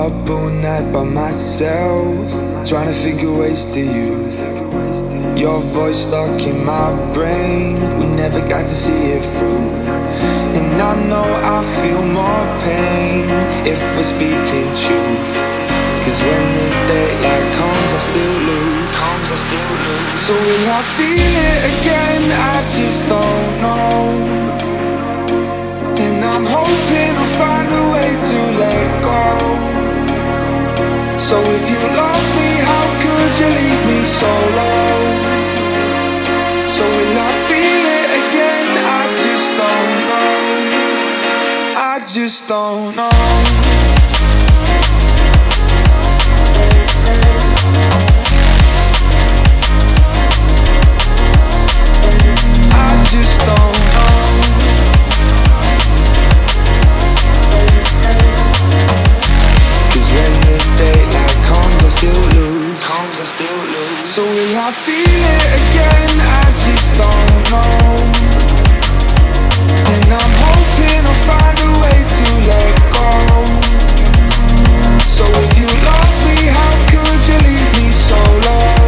Up all night by myself, trying to think of ways to you. Your voice stuck in my brain, we never got to see it through. And I know I feel more pain if we're speaking truth. Cause when the daylight comes I still lose. So will I feel it again? I just don't know. And I'm hoping I'll find a way to let go. So if you love me, how could you leave me so low? So will I feel it again? I just don't know. I just don't know. I just don't know. Cause when the daylight comes I still lose. So will I feel it again? I just don't know. And I'm hoping I'll find a way to let go. So if you love me, how could you leave me so low?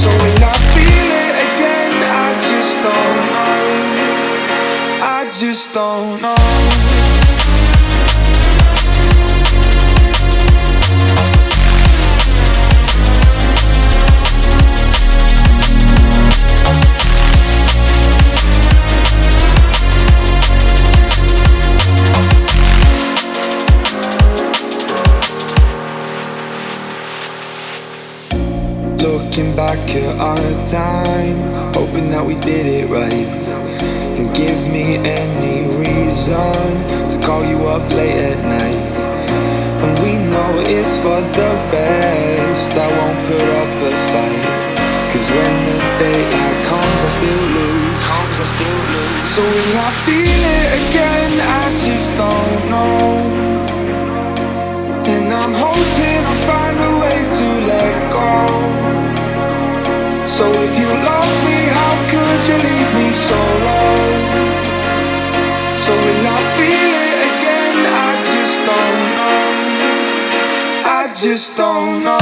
So will I feel it again? I just don't know. I just don't know. Looking back at our time, hoping that we did it right. And give me any reason to call you up late at night. And we know it's for the best, I won't put up a fight. Cause when the daylight comes I still lose. So will I feel it again? I just don't know. And I'm hoping I'll find a way to let go. So if you love me, how could you leave me so low? So will I feel it again? I just don't know. I just don't know.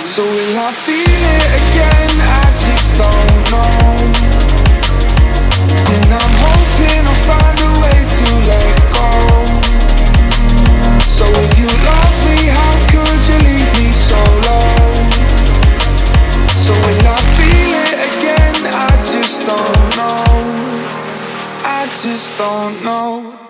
So will I feel it again? I just don't know. And I'm hoping I'll find a way to let go. So if you love me, how could you leave me so low? So will I feel it again? I just don't know. I just don't know.